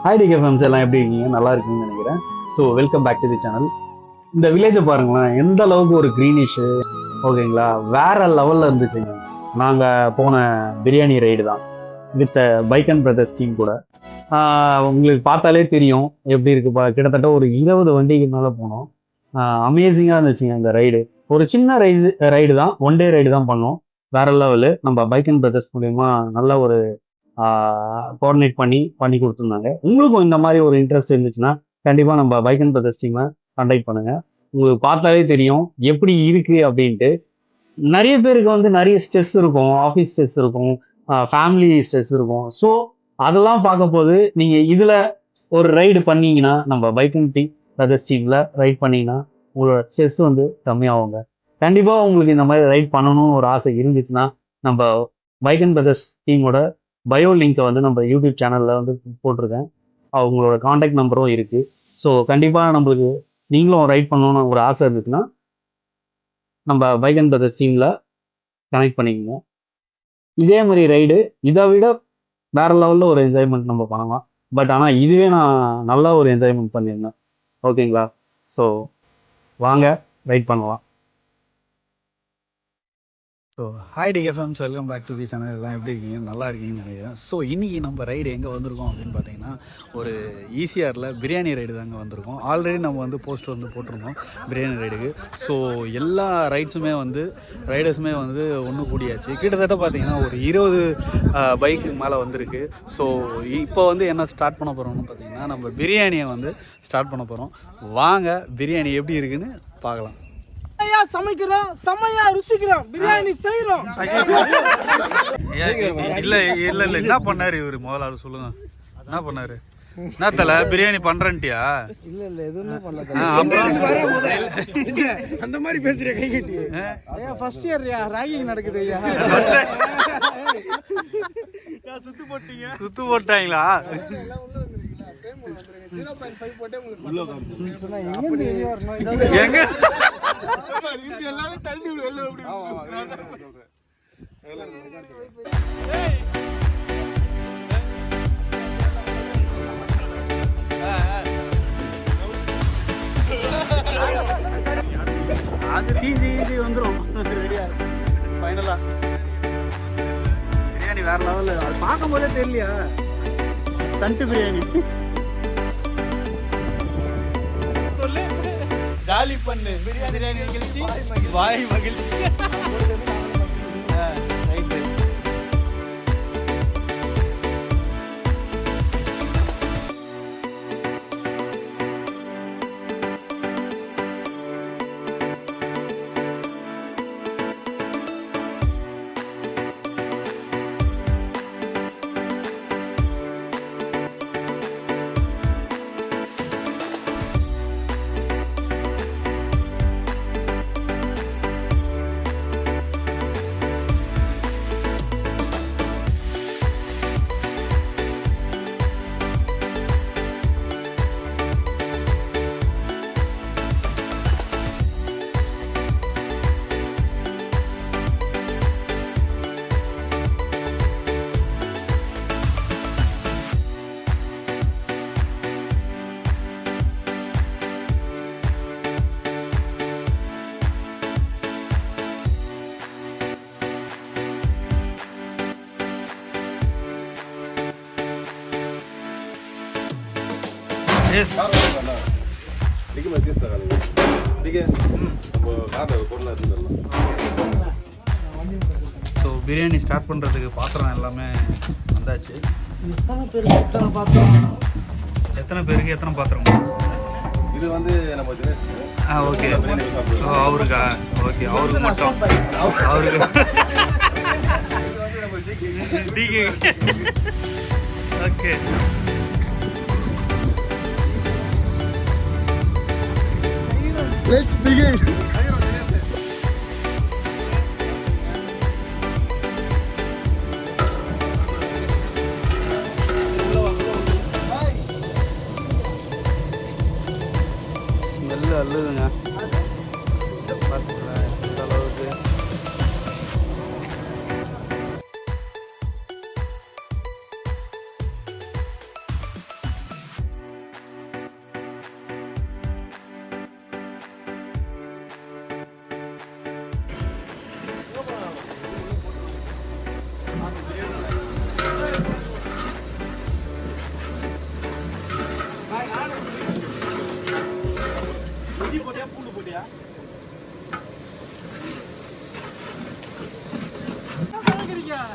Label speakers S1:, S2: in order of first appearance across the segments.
S1: Hi decay ஃபேம்ஸ் எல்லாம் எப்படி இருக்கீங்க? நல்லா இருக்கீங்கன்னு நினைக்கிறேன். So welcome back to the channel. இந்த வில்லேஜை பாருங்களேன், எந்த அளவுக்கு ஒரு க்ரீனிஷு, ஓகேங்களா, வேற லெவலில் இருந்துச்சுங்க. நாங்கள் போன பிரியாணி ரைடு தான் with bike and brothers team கூட. உங்களுக்கு பார்த்தாலே தெரியும் எப்படி இருக்கு. கிட்டத்தட்ட ஒரு 20 வண்டிக்கு மேலே போனோம். அமேசிங்காக இருந்துச்சுங்க இந்த ரைடு. ஒரு சின்ன ரைடு தான், ஒன் டே ரைடு தான் பண்ணோம். வேற லெவலு. நம்ம பைக் அண்ட் பிரதர்ஸ் மூலயமா நல்ல ஒரு கோஆர்டினேட் பண்ணி கொடுத்துருந்தாங்க. உங்களுக்கும் இந்த மாதிரி ஒரு இன்ட்ரெஸ்ட் இருந்துச்சுன்னா கண்டிப்பாக நம்ம பைக் அண்ட் பிரதர்ஸ் டீமை கான்டாக்ட் பண்ணுங்க. உங்களுக்கு பார்த்தாலே தெரியும் எப்படி இருக்கு அப்படின்ட்டு. நிறைய பேருக்கு வந்து நிறைய ஸ்ட்ரெஸ் இருக்கும், ஆஃபீஸ் ஸ்ட்ரெஸ் இருக்கும், ஃபேமிலி ஸ்ட்ரெஸ் இருக்கும். ஸோ அதெல்லாம் பார்க்க போது நீங்கள் இதில் ஒரு ரைடு பண்ணீங்கன்னா, நம்ம பைக் அண்ட் பிரதர்ஸ் டீமில் ரைட் பண்ணீங்கன்னா உங்களோட ஸ்ட்ரெஸ் வந்து கம்மியாகுங்க. கண்டிப்பாக உங்களுக்கு இந்த மாதிரி ரைட் பண்ணணும்னு ஒரு ஆசை இருந்துச்சுன்னா நம்ம பைக் அண்ட் பிரதர்ஸ் டீமோட பயோ லிங்கை வந்து நம்ம யூடியூப் சேனலில் வந்து போட்டிருக்கேன். அவங்களோட காண்டாக்ட் நம்பரும் இருக்குது. ஸோ கண்டிப்பாக நம்மளுக்கு நீங்களும் ரைட் பண்ணணும்னு ஒரு ஆசை இருந்துச்சுன்னா நம்ம பைக் அண்ட் பிரதர்ஸ் டீமில் கனெக்ட் பண்ணிக்கணும். இதே மாதிரி ரைடு இதை விட வேற லெவலில் ஒரு என்ஜாய்மெண்ட் நம்ம பண்ணலாம். பட் ஆனால் இதுவே நான் நல்லா ஒரு என்ஜாய்மெண்ட் பண்ணியிருந்தேன். ஓகேங்களா? ஸோ வாங்க ரைட் பண்ணலாம்.
S2: So hi TFMs, welcome back to the channel. எல்லாம் எப்படி இருக்கீங்க? நல்லா இருக்கீங்கன்னு நினைக்கிறேன். ஸோ இன்றைக்கி நம்ம ரைடு எங்கே வந்திருக்கோம் அப்படின்னு பார்த்தீங்கன்னா, ஒரு ஈசிஆரில் பிரியாணி ரைடு தாங்க வந்திருக்கோம். ஆல்ரெடி நம்ம வந்து போஸ்டர் வந்து போட்டிருந்தோம் பிரியாணி ரைடுக்கு. ஸோ எல்லா ரைடர்ஸுமே வந்து ஒன்று கூடியாச்சு. கிட்டத்தட்ட பார்த்தீங்கன்னா ஒரு 20 பைக்கு மேலே வந்திருக்கு. ஸோ இப்போ வந்து என்ன ஸ்டார்ட் பண்ண போகிறோம்னு பார்த்தீங்கன்னா, நம்ம பிரியாணியை வந்து ஸ்டார்ட் பண்ண போகிறோம். வாங்க பிரியாணி எப்படி இருக்குன்னு பார்க்கலாம்.
S3: சமைக்கிறோம், செமையா ருசிக்கிறோம், பிரியாணி செய்யறோம்.
S2: இல்ல என்ன பண்ணாரு இவரு? முதல்ல அது சொல்லுங்க. என்ன பண்ணாரு? என்ன தல பிரியாணி பண்றேன்ட்டியா?
S3: இல்ல எதுவுமே பண்ணல.
S4: அந்த மாதிரி பேசுறியா? கை கட்டி
S3: ஃபர்ஸ்ட் இயர் ராகிங் நடக்குது ஐயா.
S2: சுத்து போட்டாங்களா? எங்க அது தீஞ்சி வந்துடும். ரெடியா ஃபைனலா பிரியாணி வேற லெவலில். அது பார்க்கும் போதே தெரியலையா ஸ்டண்ட் பிரியாணி. ஜாலி பண்ணு பிரியாணி மகிழ்ச்சி, வாய் மகிழ்ச்சி. ஸோ பிரியாணி ஸ்டார்ட் பண்ணுறதுக்கு பாத்திரம் எல்லாமே வந்தாச்சு. எத்தனை பேருக்கு எத்தனை பாத்திரம்?
S4: இது வந்து நம்ம
S2: ஓகே. ஸோ அவருக்கா? ஓகே, அவருக்கு மட்டும். அவருக்கு ஓகே.
S4: Let's begin.
S2: ஸ்மெல்லு அல்லுதுங்க. இந்த அளவுக்கு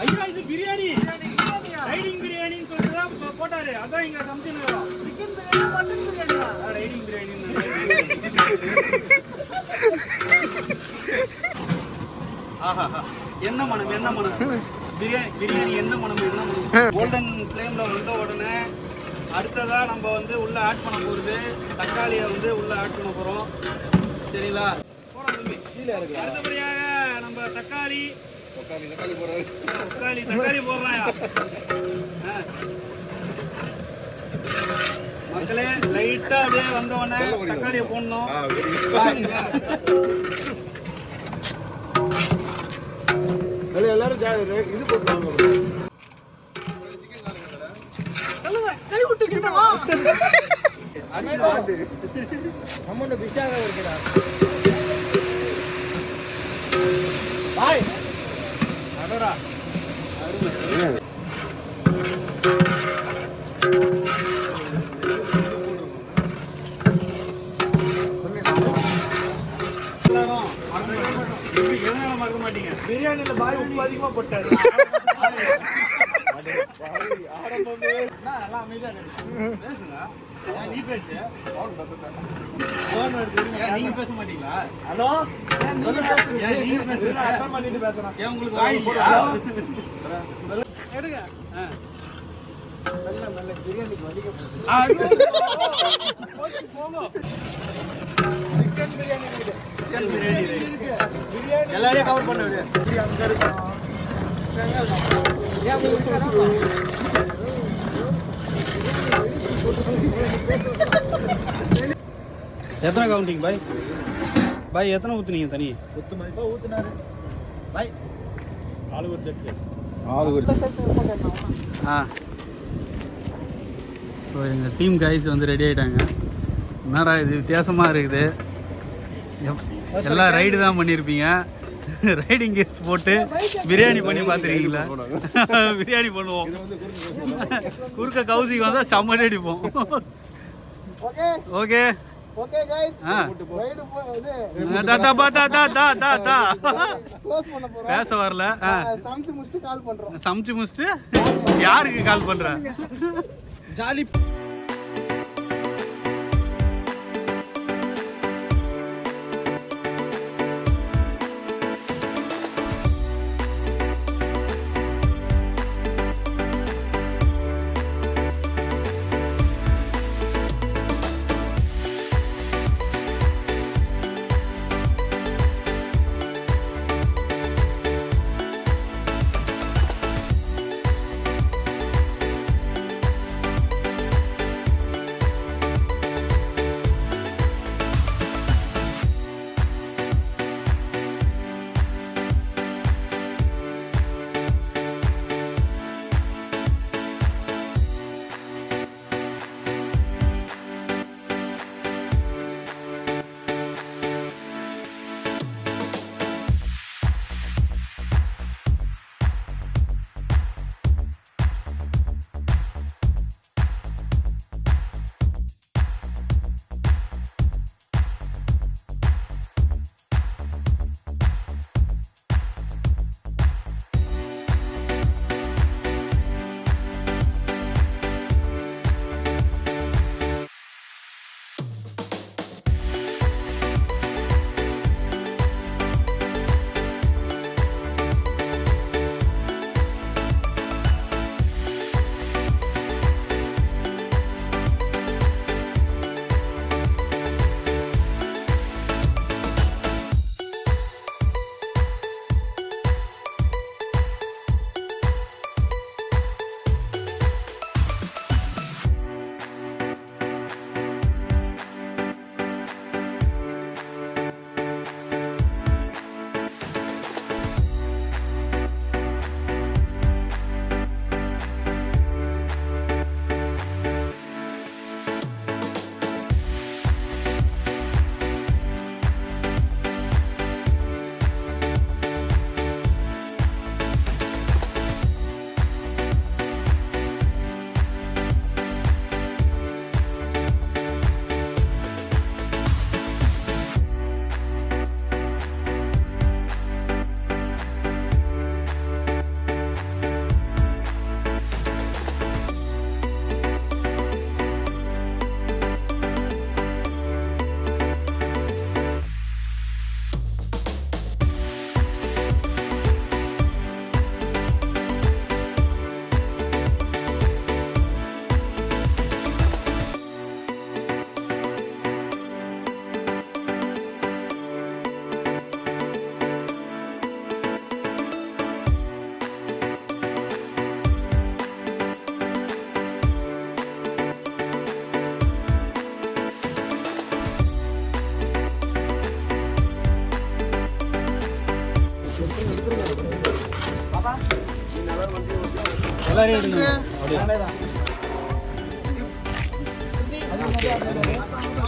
S1: ஐயா இது பிரியாணி ரைடிங் பிரியாணின்னு சொல்லிட்டு போட்டாரு. அதான் இங்க சமைச்சுன்னு சிக்கன் பிரியாணி மட்டன் பிரியாணியா ரைடிங் பிரியாணி. ஆஹா என்ன மனம் என்ன மனம் பிரியாணி என்ன மனம் என்ன மனம். கோல்டன் ஃப்ளேம்ல வந்த உடனே அடுத்ததா நம்ம வந்து உள்ள ஆட் பண்ண போறது தக்காளியை வந்து உள்ள ஆட் பண்ண போறோம். சரிங்களா? அடுத்தபடியாக நம்ம தக்காளி போடுறாயா மக்களே. லைட்டா அப்படியே வந்த உடனே தக்காளியை போடணும்.
S4: எல்லாரும் இது போட்டுருவாங்க.
S3: கை விட்டுக்கிட்டா அம்மன் பிஷாக இருக்கிறா பாய் அடரா
S1: மறக்க மாட்டீங்க.
S4: பிரியாணியில பாய் உப்பு அதிகமா போட்டாரு.
S1: நீ பேசு. நீங்க பேச மாட்டீங்களா?
S3: ஹலோ
S1: நீங்க பேசுறீங்க.
S4: அட்டன் பண்ணிட்டு பேசுறேன்.
S1: ஏன் உங்களுக்கு வாய் இல்லையா?
S3: எடுங்க நல்ல பிரியாணிக்கு வலிக்க சிக்கன் பிரியாணி இருக்கு.
S1: சிக்கன் பிரியாணி
S3: இருக்கு.
S1: எல்லாரையும் கவர் பண்ண விடு.
S3: அங்க இருக்கு.
S1: எத்தனை கவுண்டிங் பாய்? பாய் எத்தனை ஊத்துனீங்க தண்ணி?
S3: ஊத்துனாரு
S1: பாய் ஆளு ஒரு செக். ஆ ஸோ எங்கள் டீம் கைஸ் வந்து ரெடி ஆகிட்டாங்க. என்னடா இது வித்தியாசமாக இருக்குது. எல்லாம் ரைடு தான் பண்ணியிருப்பீங்க. ரைடிங் கேஸ் போட்டு பிரியாணி பண்ணி பார்த்துருக்கீங்களா? பிரியாணி பண்ணுவோம். குறுக்க கவுசிக்கு வந்தால் செம்மடி அடிப்போம்.
S3: ஓகே
S1: ஓகே
S3: ஓகே गाइस
S1: ஆ
S3: ரைடு இது க்ளோஸ் பண்ண போறோம்.
S1: பேச வரல.
S3: சமைச்சு முடிச்சிட்டு கால் பண்றோம்.
S1: சமைச்சு முடிச்சுட்டு யாருக்கு கால் பண்ற?
S3: ஜாலி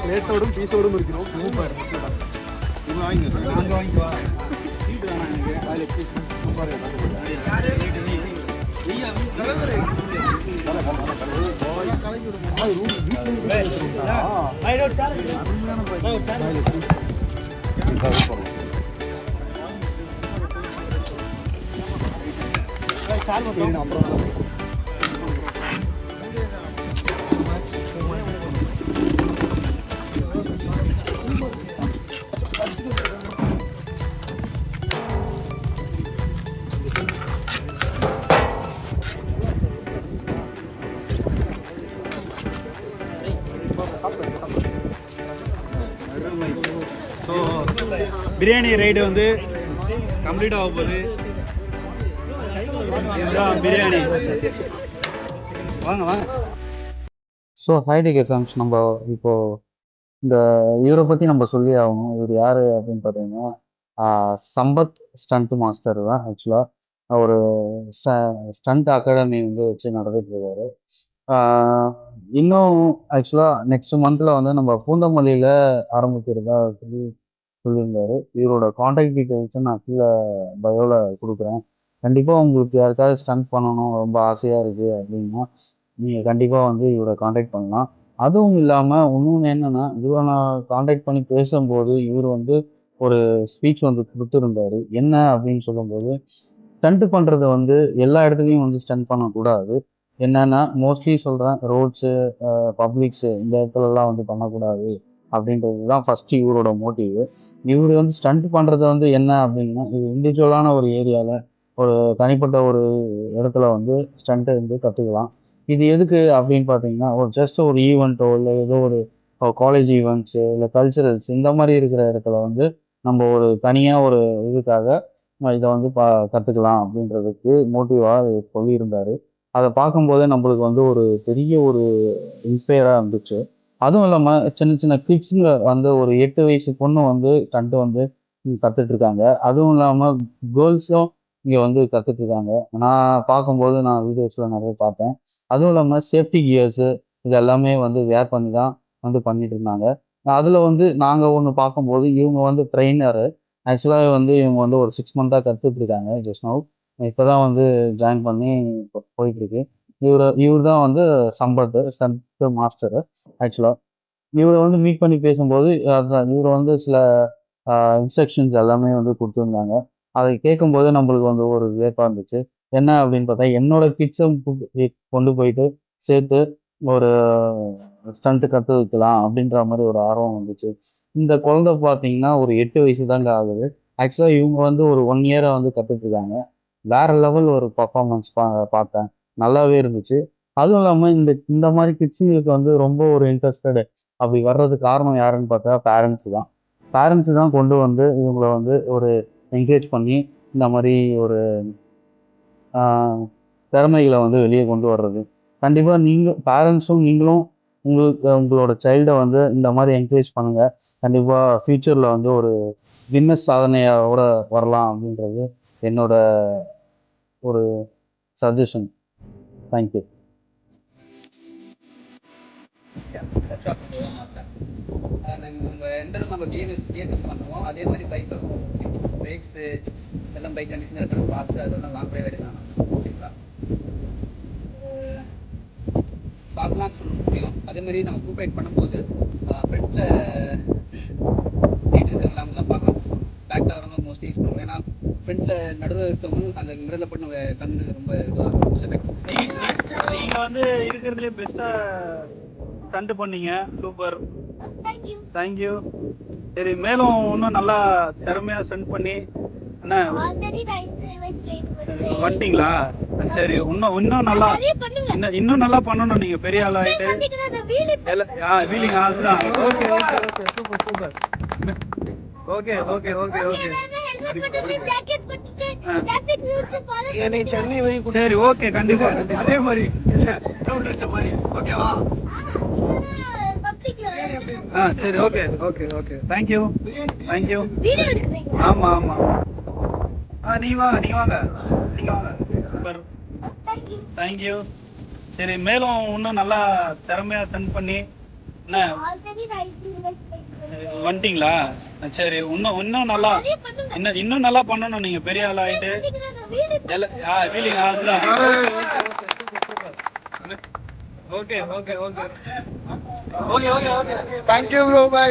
S4: பிளேட்டோடும் பீஸோடும் இருக்கணும். சூப்பர். இது வாங்கிங்க.
S2: நாங்கள் வாங்கிக்குவா சீட்டு வேணாம் எனக்கு. ஸோ பிரியாணி ரைடு வந்து கம்ப்ளீட் ஆக போகுது. இதுதான் பிரியாணி. வாங்க வாங்க.
S1: ஸோ ஹைடெக் எஃப்எம்ஸ் நம்ம இப்போ இந்த இவரை பற்றி நம்ம சொல்லி ஆகணும். இவர் யார் அப்படின்னு பார்த்தீங்கன்னா சம்பத் ஸ்டண்ட் மாஸ்டர் தான். ஆக்சுவலாக ஒரு ஸ்டண்ட் அகாடமி வந்து வச்சு நடந்துட்டு இருக்காரு. இன்னும் ஆக்சுவலாக நெக்ஸ்ட் மந்தில் வந்து நம்ம பூந்தமல்லியில் ஆரம்பிக்கிறதா சொல்லியிருந்தாரு. இவரோட காண்டாக்ட் டீட்டெயில்ஸை நான் கீழே பயோவில் கொடுக்குறேன். கண்டிப்பாக உங்களுக்கு யாருக்காவது ஸ்டண்ட் பண்ணணும் ரொம்ப ஆசையாக இருக்குது அப்படின்னா நீங்கள் கண்டிப்பாக வந்து இவரை காண்டாக்ட் பண்ணலாம். அதுவும் இல்லாமல் இன்னொன்று என்னென்னா, இவரை நான் காண்டாக்ட் பண்ணி பேசும்போது இவர் வந்து ஒரு ஸ்பீச் வந்து கொடுத்துருந்தாரு. என்ன அப்படின்னு சொல்லும்போது, ஸ்டண்ட் பண்ணுறது வந்து எல்லா இடத்துலையும் வந்து ஸ்டண்ட் பண்ணக்கூடாது. என்னன்னா மோஸ்ட்லி சொல்கிறேன், ரோட்ஸு, பப்ளிக்ஸு இந்த இடத்துலலாம் வந்து பண்ணக்கூடாது அப்படின்றது தான் ஃபஸ்ட்டு இவரோட மோட்டிவ். இவர் வந்து ஸ்டண்ட் பண்ணுறது வந்து என்ன அப்படின்னா, இது இண்டிவிஜுவலான ஒரு ஏரியாவில் ஒரு தனிப்பட்ட ஒரு இடத்துல வந்து ஸ்டண்ட்டை வந்து கற்றுக்கலாம். இது எதுக்கு அப்படின்னு பார்த்தீங்கன்னா, ஒரு ஜஸ்ட் ஒரு ஈவெண்ட்டோ இல்லை ஏதோ ஒரு காலேஜ் ஈவெண்ட்ஸு இல்லை கல்ச்சுரல்ஸ் இந்த மாதிரி இருக்கிற இடத்துல வந்து நம்ம ஒரு தனியாக ஒரு இதுக்காக இதை வந்து கற்றுக்கலாம் அப்படின்றதுக்கு மோட்டிவாக சொல்லியிருந்தார். அதை பார்க்கும்போதே நம்மளுக்கு வந்து ஒரு பெரிய ஒரு இன்ஸ்பயராக இருந்துச்சு. அதுவும் இல்லாமல் சின்ன சின்ன கிட்ஸுங்க வந்து ஒரு 8 வயசு பொண்ணு வந்து ஸ்டண்ட் வந்து கற்றுட்ருக்காங்க. அதுவும் இல்லாமல் கேர்ள்ஸும் இங்கே வந்து கற்றுட்ருக்காங்க. நான் பார்க்கும்போது நான் வீடியோஸில் நிறைய பார்த்தேன். அதுவும் இல்லாமல் சேஃப்டி கியர்ஸு இது எல்லாமே வந்து வேர் பண்ணி தான் வந்து பண்ணிட்டு இருந்தாங்க. அதில் வந்து நாங்கள் ஒன்று பார்க்கும்போது இவங்க வந்து ட்ரெயினரு. ஆக்சுவலாக வந்து இவங்க வந்து ஒரு 6 மந்த்தாக கற்றுட்ருக்காங்க. ஜஸ்ட் நவ் இப்போ தான் வந்து ஜாயின் பண்ணி இப்போ போயிட்டுருக்கு. இவர் தான் வந்து சம்பத் ஸ்டண்ட் மாஸ்டரு. ஆக்சுவலாக இவரை வந்து மீட் பண்ணி பேசும்போது இவர் வந்து சில இன்ஸ்ட்ரக்ஷன்ஸ் எல்லாமே வந்து கொடுத்துருந்தாங்க. அதை கேட்கும்போது நம்மளுக்கு வந்து ஒரு வியப்பாக இருந்துச்சு. என்ன அப்படின்னு பார்த்தா, என்னோட கிட்ஸை கொண்டு போயிட்டு சேர்த்து ஒரு ஸ்டண்ட்டு கற்று வைக்கலாம் அப்படின்ற மாதிரி ஒரு ஆர்வம் வந்துச்சு. இந்த குழந்தை பார்த்தீங்கன்னா ஒரு 8 வயசு தாங்க ஆகுது. ஆக்சுவலாக இவங்க வந்து ஒரு 1 இயராக வந்து கற்றுட்ருக்காங்க. வேற லெவல் ஒரு பர்ஃபார்மன்ஸ் பார்த்தேன். நல்லாவே இருந்துச்சு. அதுவும் இல்லாமல் இந்த மாதிரி கிட்ஸுங்களுக்கு வந்து ரொம்ப ஒரு இன்ட்ரெஸ்டடு அப்படி வர்றதுக்கு காரணம் யாருன்னு பார்த்தா பேரண்ட்ஸு தான் கொண்டு வந்து இவங்களை வந்து ஒரு என்கரேஜ் பண்ணி இந்த மாதிரி ஒரு திறமைகளை வந்து வெளியே கொண்டு வர்றது. கண்டிப்பாக பேரண்ட்ஸும் நீங்களும் உங்களோட சைல்டை வந்து இந்த மாதிரி என்கரேஜ் பண்ணுங்கள். கண்டிப்பாக ஃப்யூச்சரில் வந்து ஒரு கின்னஸ் சாதனையோட வரலாம் அப்படின்றது என்னோட ஒரு சஜஷன். தேங்க்யூ.
S5: நம்ம எந்த நம்ம கியர் யூஸ் பண்ணுவோம் அதே மாதிரி பைக் இருக்கும். பிரேக்ஸு எல்லாம் பைக் கண்டிஷன் இருக்கிற ஃபாஸ்ட்டு அதெல்லாம் லாங் ட்ரைவ் எடுக்கலாம். ஓகேங்களா, பார்க்கலாம்னு சொல்ல முடியும். அதே மாதிரி நம்ம க்ரூப் ரைட் பண்ணும்போது ஃப்ரண்ட்டில் லைட் இருக்கிறவங்களாம் பார்க்கலாம். பேக்கில் வரவங்க மோஸ்ட்லி யூஸ் பண்ணுவோம். ஏன்னா ஃப்ரண்ட்டில் நடுவில் இருக்கவங்க அந்த மிரரில் போட்டு நம்ம கண்ணு ரொம்ப
S2: நீங்கள் வந்து இருக்கிறதுலே பெஸ்ட்டாக ஸ்டண்ட் பண்ணீங்க. Super, thank you. சரி, மேலும் இன்னும் நல்லா திறமையாக ஸ்டண்ட் பண்ணி என்ன வந்துட்டீங்களா? சரி, இன்னும் நல்லா இன்னும் நல்லா பண்ணணும். நீங்கள் பெரிய ஆள் ஆகிட்டு வீலிங் அதுதான். Okay okay okay, super super. Okay okay okay okay சரி, ஓகே, கண்டிப்பா அதே மாதிரி ஓகேவா? சரி, okay okay okay, thank you thank you. ஆமாம் ஆமாம். நீ வாங்க. சூப்பர். தேங்க்யூ. சரி, மேலும் இன்னும் நல்லா திறமையா சென்ட் பண்ணி என்ன வந்துட்டீங்களா? சரி, இன்னும் நல்லா இன்னும் நல்லா பண்ணணும். நீங்க பெரிய ஆள் ஆயிட்டு wheeling okay okay okay okay okay okay.
S3: Thank you bro, by.